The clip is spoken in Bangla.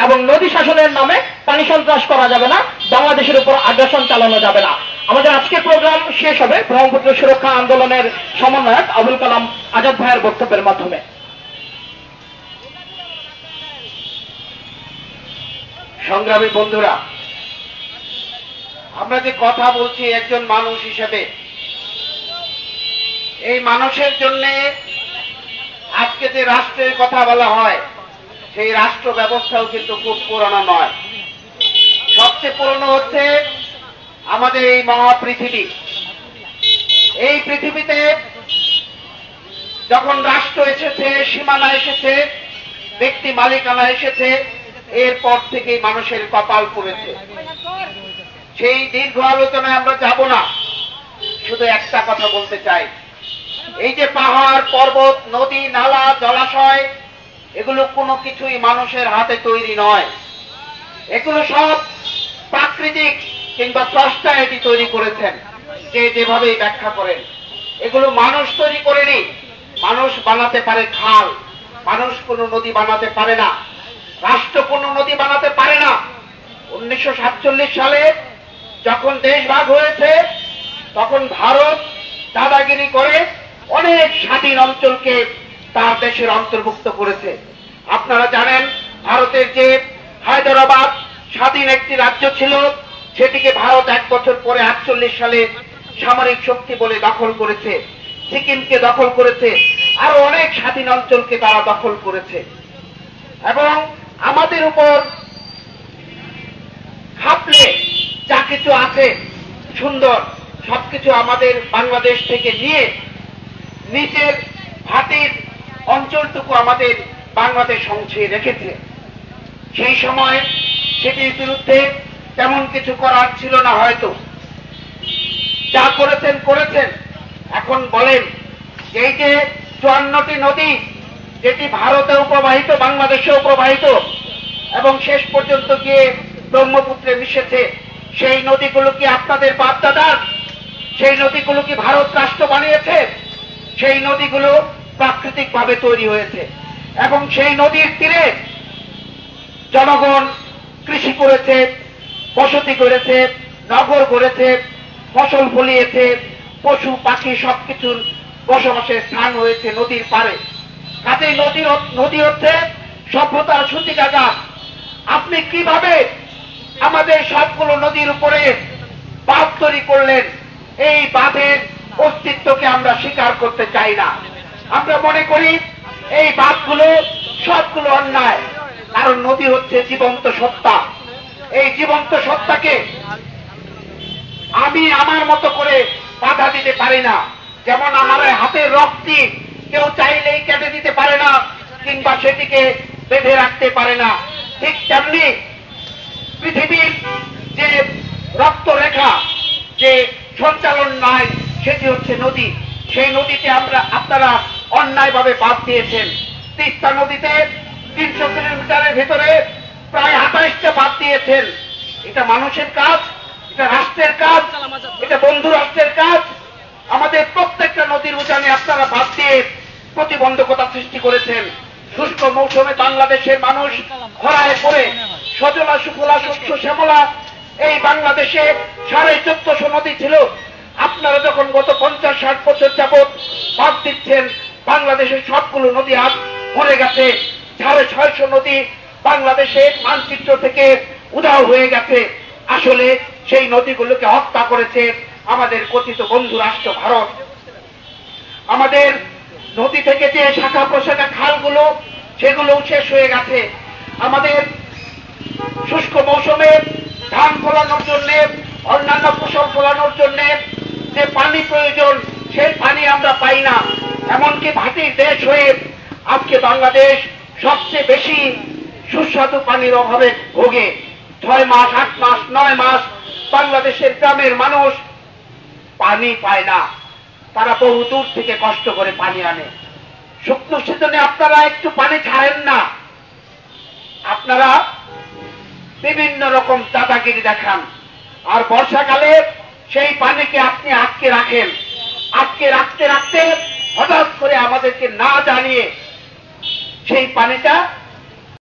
এবং নদী শাসনের নামে পানি সন্ত্রাস করা যাবে না, বাংলাদেশের উপর আগ্রাসন চালানো যাবে না। আমাদের আজকের প্রোগ্রাম শেষ হবে ব্রহ্মপুত্র সুরক্ষা আন্দোলনের সমন্বয়ক আবুল কালাম আজাদ ভাইয়ের বক্তব্যের মাধ্যমে। সংগ্রামী বন্ধুরা, আমরা যে কথা বলছি একজন মানুষ হিসেবে, এই মানুষের জন্য আজকে যে রাষ্ট্রের কথা বলা হয় সেই রাষ্ট্র ব্যবস্থাও কিন্তু খুব পুরনো নয়। সবচেয়ে পুরনো হচ্ছে আমাদের এই মহাপৃথিবী। এই পৃথিবীতে যখন রাষ্ট্র এসেছে, সীমানা এসেছে, ব্যক্তি মালিকানা এসেছে, এরপর থেকেই মানুষের কপাল পড়েছে। সেই দীর্ঘ আলোচনায় আমরা যাব না, শুধু একটা কথা বলতে চাই। এই যে পাহাড়, পর্বত, নদী, নালা, জলাশয়, এগুলো কোনো কিছুই মানুষের হাতে তৈরি নয়। এগুলো সব প্রাকৃতিক কিংবা স্রষ্টা এটি তৈরি করেছেন, যে যেভাবেই ব্যাখ্যা করেন। এগুলো মানুষ তৈরি করেনি। মানুষ বানাতে পারে খাল, মানুষ কোনো নদী বানাতে পারে না, রাষ্ট্র কোনো নদী বানাতে পারে না। 1947 সালে যখন দেশ ভাগ হয়েছে, তখন ভারত দাদাগিরি করে অনেক স্বাধীন অঞ্চলকে তার দেশের অন্তর্ভুক্ত করেছে। আপনারা জানেন, ভারতের যে হায়দ্রাবাদ স্বাধীন একটি রাজ্য ছিল, সেটিকে ভারত 1 বছর পরে 48 সালে সামরিক শক্তি বলে দখল করেছে। সিকিমকে দখল করেছে, আরো অনেক স্বাধীন অঞ্চলকে তারা দখল করেছে। এবং আমাদের উপর খাপলে যা কিছু আছে সুন্দর, সবকিছু আমাদের বাংলাদেশ থেকে নিয়ে নিচের ভাটির অঞ্চলটুকু আমাদের বাংলাদেশ অংশে রেখেছে। সেই সময় সেটির বিরুদ্ধে তেমন কিছু করার ছিল না হয়তো। যা করেছেন করেছেন। এখন বলেন, এই যে 54টি নদী, যেটি ভারতেও প্রবাহিত, বাংলাদেশেও প্রবাহিত এবং শেষ পর্যন্ত গিয়ে ব্রহ্মপুত্রে মিশেছে, সেই নদীগুলো কি আপনাদের বাপদাদার? সেই নদীগুলো কি ভারত রাষ্ট্র বানিয়েছে? সেই নদীগুলো প্রাকৃতিকভাবে তৈরি হয়েছে এবং সেই নদীর তীরে জনগণ কৃষি করেছে, বসতি করেছে, নগর গড়েছে, ফসল ফলিয়েছে, পশু পাখি সবকিছুর বসবাসের স্থান হয়েছে নদীর পাড়ে। কাজেই নদী হচ্ছে সভ্যতার সূতিকাগার। আপনি কিভাবে আমাদের সবগুলো নদীর উপরে বাঁধ তৈরি করলেন? এই বাঁধের অস্তিত্বকে আমরা স্বীকার করতে চাই না। আমরা মনে করি এই বাঁধগুলো সবগুলো অন্যায়, কারণ নদী হচ্ছে জীবন্ত সত্তা। এই জীবন্ত সত্তাকে আমি আমার মতো করে বাধা দিতে পারি না। যেমন আমার হাতের রক্তটি কেউ চাইলেই কেটে দিতে পারে না, কিংবা সেটিকে বেঁধে রাখতে পারে না, ঠিক তেমনি পৃথিবীর যে রক্তরেখা, যে সঞ্চালন নাই, সেটি হচ্ছে নদী। সেই নদীতে আপনারা অন্যায়ভাবে বাদ দিয়েছেন। তিস্তা নদীতে 300 কিলোমিটারের ভিতরে প্রায় 28টা বাদ দিয়েছেন। এটা মানুষের কাজ? এটা রাষ্ট্রের কাজ? এটা বন্ধু রাষ্ট্রের কাজ? আমাদের প্রত্যেকটা নদীর উজানে আপনারা বাদ দিয়ে প্রতিবন্ধকতা সৃষ্টি করেছেন। শুষ্ক মৌসুমে বাংলাদেশের মানুষ খরায় পড়ে, সজলা সুফলা শস্য শ্যামলা এই বাংলাদেশে 1450 নদী ছিল। আপনারা যখন গত 50-60 বছর যাবৎ বাদ দিচ্ছেন, বাংলাদেশের সবগুলো নদী আজ মরে গেছে। 650 নদী বাংলাদেশের মানচিত্র থেকে উধাও হয়ে গেছে। আসলে সেই নদীগুলোকে হত্যা করেছে আমাদের কথিত বন্ধু রাষ্ট্র ভারত। আমাদের নদী থেকে যে শাখা প্রশাখা খালগুলো, সেগুলো শেষ হয়ে গেছে। আমাদের শুষ্ক মৌসুমে ধান ফলানোর জন্য, অন্যান্য ফসল ফলানোর জন্য যে পানি প্রয়োজন, সেই পানি আমরা পাই না। এমনকি ভাটির দেশ হয়ে আজকে বাংলাদেশ সবচেয়ে বেশি সুস্বাদু পানির অভাবে ভোগে। 6 মাস, 8 মাস, 9 মাস বাংলাদেশের গ্রামের মানুষ পানি পায় না। তারা বহু দূর থেকে কষ্ট করে পানি আনে। শুকনো সিজনে আপনারা একটু পানি ছাড়েন না। আপনারা বিভিন্ন রকম দাদাগিরি দেখান, আর বর্ষাকালে সেই পানিকে আপনি আটকে রাখেন। আটকে রাখতে রাখতে হঠাৎ করে আমাদেরকে না জানিয়ে সেই পানিটা